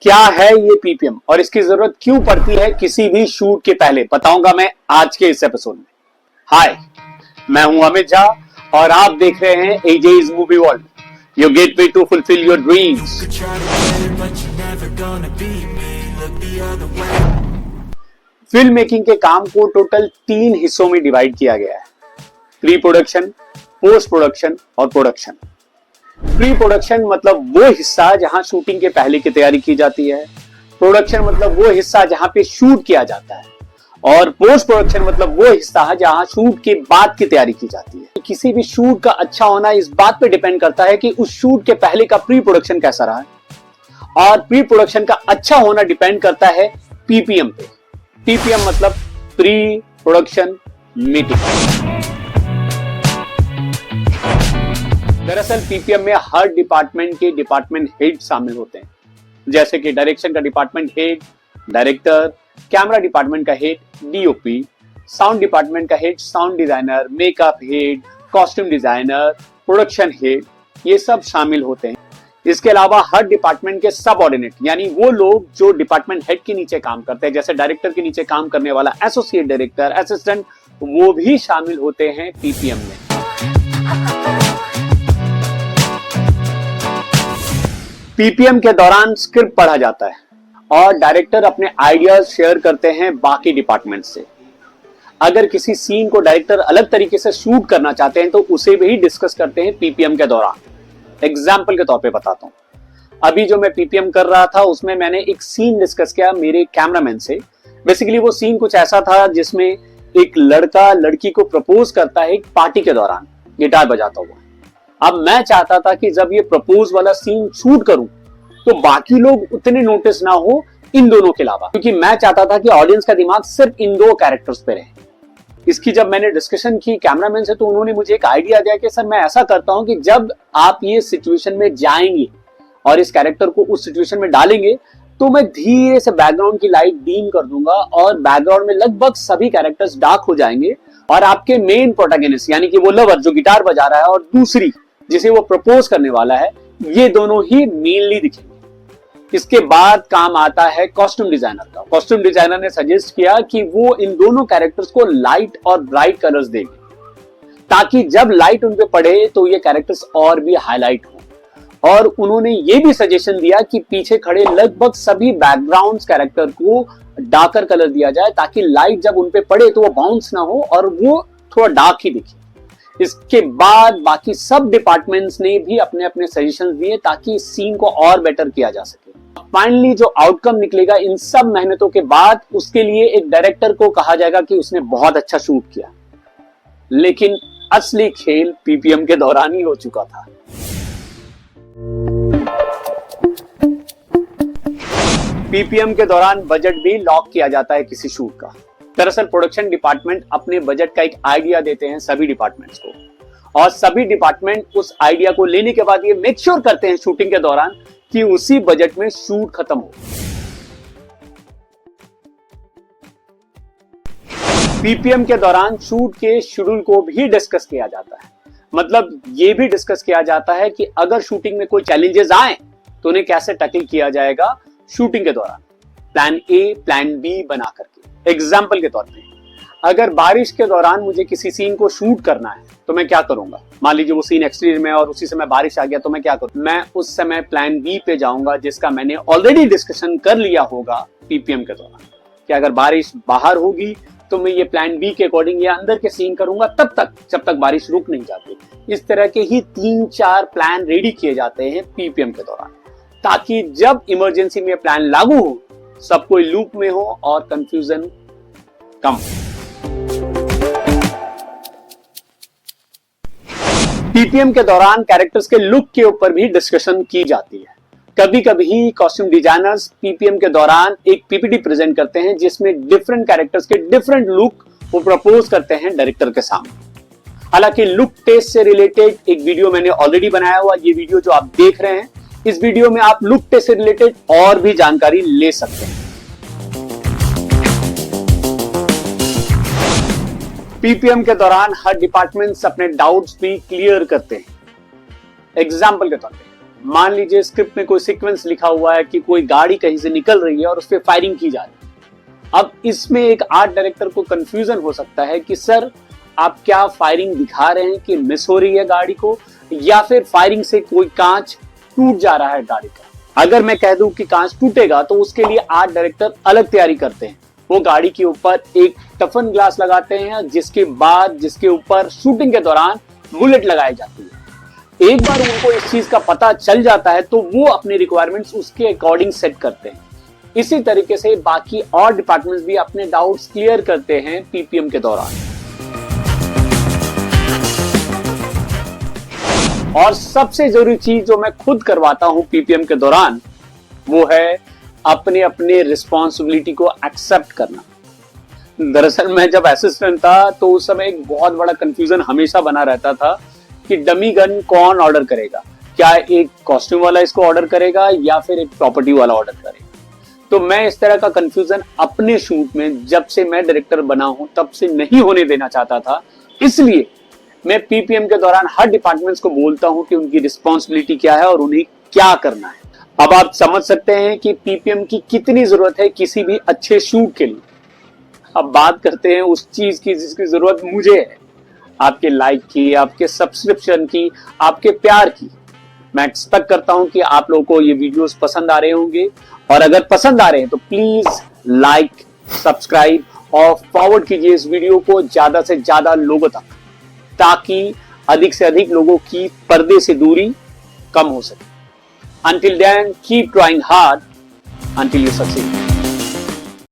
क्या है ये पीपीएम और इसकी जरूरत क्यों पड़ती है किसी भी शूट के पहले, बताऊंगा मैं आज के इस एपिसोड में। हाय, मैं हूं अमित झा और आप देख रहे हैं Ages Movie World, your gateway to fulfil your dreams. Film making के काम को टोटल 3 हिस्सों में डिवाइड किया गया है: प्री प्रोडक्शन, पोस्ट प्रोडक्शन और प्रोडक्शन। प्री प्रोडक्शन मतलब वो हिस्सा जहां शूटिंग के पहले की तैयारी की जाती है। प्रोडक्शन मतलब वो हिस्सा जहां पे शूट किया जाता है। और पोस्ट प्रोडक्शन मतलब वो हिस्सा जहां शूट के बाद की तैयारी की जाती है। किसी भी शूट का अच्छा होना इस बात पे डिपेंड करता है कि उस शूट के पहले का प्री प्रोडक्शन कैसा रहा है, और प्री प्रोडक्शन का अच्छा होना डिपेंड करता है पीपीएम पे। पीपीएम मतलब प्री प्रोडक्शन मीटिंग। दरअसल पीपीएम में हर डिपार्टमेंट के डिपार्टमेंट हेड शामिल होते हैं, जैसे कि डायरेक्शन का department head director, camera department का हेड डीओपी, साउंड डिपार्टमेंट का head sound designer, makeup head, costume designer, production head, ये सब शामिल होते हैं। इसके अलावा हर डिपार्टमेंट के सबऑर्डिनेट यानी वो लोग जो डिपार्टमेंट हेड के नीचे काम करते हैं, जैसे डायरेक्टर के नीचे काम करने वाला एसोसिएट डायरेक्टर, असिस्टेंट, वो भी शामिल होते हैं पीपीएम में। पीपीएम के दौरान स्क्रिप्ट पढ़ा जाता है और डायरेक्टर अपने आइडियाज शेयर करते हैं बाकी डिपार्टमेंट से। अगर किसी सीन को डायरेक्टर अलग तरीके से शूट करना चाहते हैं तो उसे भी डिस्कस करते हैं पीपीएम के दौरान। एग्जाम्पल के तौर पे बताता हूं, अभी जो मैं पीपीएम कर रहा था उसमें मैंने एक सीन डिस्कस किया मेरे कैमरामैन से। बेसिकली वो सीन कुछ ऐसा था जिसमें एक लड़का लड़की को प्रपोज करता है एक पार्टी के दौरान गिटार बजाता हुआ। अब मैं चाहता था कि जब ये प्रपोज वाला सीन शूट करूं तो बाकी लोग उतने नोटिस ना हो इन दोनों के अलावा, क्योंकि मैं चाहता था कि ऑडियंस का दिमाग सिर्फ इन दो कैरेक्टर्स पे रहे। इसकी जब मैंने डिस्कशन की कैमरामैन से तो उन्होंने मुझे एक आइडिया दिया कि सर मैं ऐसा करता हूं कि जब आप ये सिचुएशन में जाएंगे और इस कैरेक्टर को उस सिचुएशन में डालेंगे तो मैं धीरे से बैकग्राउंड की लाइट डीम कर दूंगा और बैकग्राउंड में लगभग सभी कैरेक्टर्स डार्क हो जाएंगे और आपके मेन प्रोटैगनिस्ट यानी कि वो लवर जो गिटार बजा रहा है और दूसरी जिसे वो प्रपोज करने वाला है, ये दोनों ही मेनली दिखेंगे। इसके बाद काम आता है कॉस्ट्यूम डिजाइनर का। कॉस्ट्यूम डिजाइनर ने सजेस्ट किया कि वो इन दोनों कैरेक्टर्स को लाइट और ब्राइट कलर्स देंगे ताकि जब लाइट उन पे पड़े तो ये कैरेक्टर्स और भी हाईलाइट हो। और उन्होंने ये भी सजेशन दिया कि पीछे खड़े लगभग सभी बैकग्राउंड कैरेक्टर को डार्कर कलर दिया जाए ताकि लाइट जब उन पे पड़े तो वो बाउंस ना हो और वो थोड़ा डार्क ही दिखे। इसके बाद बाकी सब डिपार्टमेंट्स ने भी अपने अपने सजेशंस दिए ताकि इस सीन को और बेटर किया जा सके। फाइनली जो आउटकम निकलेगा इन सब मेहनतों के बाद, उसके लिए एक डायरेक्टर को कहा जाएगा कि उसने बहुत अच्छा शूट किया। लेकिन असली खेल पीपीएम के दौरान ही हो चुका था। पीपीएम के दौरान बजट भी लॉक किया जाता है किसी शूट का। दरअसल प्रोडक्शन डिपार्टमेंट अपने बजट का एक आइडिया देते हैं सभी डिपार्टमेंट्स को और सभी डिपार्टमेंट उस आइडिया को लेने के बाद ये मेक श्योर करते हैं शूटिंग के दौरान कि उसी बजट में शूट खत्म हो। पीपीएम के दौरान शूट के शेड्यूल को भी डिस्कस किया जाता है। मतलब ये भी डिस्कस किया जाता है कि अगर शूटिंग में कोई चैलेंजेस आए तो उन्हें कैसे टैकल किया जाएगा शूटिंग के दौरान, प्लान ए प्लान बी बना करके। एग्जाम्पल के तौर पे अगर बारिश के दौरान मुझे किसी सीन को शूट करना है तो मैं क्या करूंगा। मान लीजिए वो सीन एक्सटीरियर में और उसी समय बारिश आ गया तो मैं क्या करूं। मैं उस समय प्लान बी पे जाऊंगा जिसका मैंने ऑलरेडी डिस्कशन कर लिया होगा पीपीएम के दौरान कि अगर बारिश बाहर होगी तो मैं ये प्लान बी के अकॉर्डिंग या अंदर के सीन करूंगा तब तक जब तक बारिश रुक नहीं जाती। इस तरह के ही 3-4 प्लान रेडी किए जाते हैं पीपीएम के दौरान ताकि जब इमरजेंसी में प्लान लागू हो सब कोई लूप में हो और कंफ्यूजन कम। पीपीएम के दौरान कैरेक्टर्स के लुक के ऊपर भी डिस्कशन की जाती है। कभी कभी कॉस्ट्यूम डिजाइनर्स पीपीएम के दौरान एक पीपीटी प्रेजेंट करते हैं जिसमें डिफरेंट कैरेक्टर्स के डिफरेंट लुक वो प्रपोज करते हैं डायरेक्टर के सामने। हालांकि लुक टेस्ट से रिलेटेड एक वीडियो मैंने ऑलरेडी बनाया हुआ, ये वीडियो जो आप देख रहे हैं, इस वीडियो में आप लुक टेस्ट से रिलेटेड और भी जानकारी ले सकते हैं। पीपीएम के दौरान हर डिपार्टमेंट्स अपने डाउट्स भी क्लियर करते हैं। एग्जाम्पल के तौर पे मान लीजिए स्क्रिप्ट में कोई सीक्वेंस लिखा हुआ है कि कोई गाड़ी कहीं से निकल रही है और उस पर फायरिंग की जा रही है। अब इसमें एक आर्ट डायरेक्टर को कंफ्यूजन हो सकता है कि सर आप क्या फायरिंग दिखा रहे हैं कि मिस हो रही है गाड़ी को, या फिर फायरिंग से कोई कांच टूट जा रहा है गाड़ी का। अगर मैं कह दूं कि कांच टूटेगा तो उसके लिए आर्ट डायरेक्टर अलग तैयारी करते हैं। वो गाड़ी के ऊपर एक टफन ग्लास लगाते हैं, जिसके ऊपर शूटिंग के दौरान बुलेट लगाई जाती है। एक बार उनको इस चीज का पता चल जाता है तो वो अपनी रिक्वायरमेंट्स उसके अकॉर्डिंग सेट करते हैं। इसी तरीके से बाकी और डिपार्टमेंट्स भी अपने डाउट्स क्लियर करते हैं पीपीएम के दौरान। और सबसे जरूरी चीज जो मैं खुद करवाता हूं पीपीएम के दौरान, वो है अपने अपने रिस्पॉन्सिबिलिटी को एक्सेप्ट करना। दरअसल मैं जब असिस्टेंट था तो उस समय एक बहुत बड़ा कंफ्यूजन हमेशा बना रहता था कि डमी गन कौन ऑर्डर करेगा, क्या एक कॉस्ट्यूम वाला इसको ऑर्डर करेगा या फिर एक प्रॉपर्टी वाला ऑर्डर करेगा। तो मैं इस तरह का कंफ्यूजन अपने शूट में जब से मैं डायरेक्टर बना हूं तब से नहीं होने देना चाहता था। इसलिए मैं पीपीएम के दौरान हर डिपार्टमेंट्स को बोलता हूं कि उनकी रिस्पॉन्सिबिलिटी क्या है और उन्हें क्या करना है। अब आप समझ सकते हैं कि पीपीएम की कितनी जरूरत है किसी भी अच्छे शूट के लिए। अब बात करते हैं उस चीज की जिसकी जरूरत मुझे है, आपके लाइक की, आपके सब्सक्रिप्शन की, आपके प्यार की। मैं एक्सपेक्ट करता हूं कि आप लोगों को ये वीडियोस पसंद आ रहे होंगे, और अगर पसंद आ रहे हैं तो प्लीज लाइक, सब्सक्राइब और फॉरवर्ड कीजिए इस वीडियो को ज्यादा से ज्यादा लोगों तक, ताकि अधिक से अधिक लोगों की पर्दे से दूरी कम हो सके। Until then, keep trying hard until you succeed.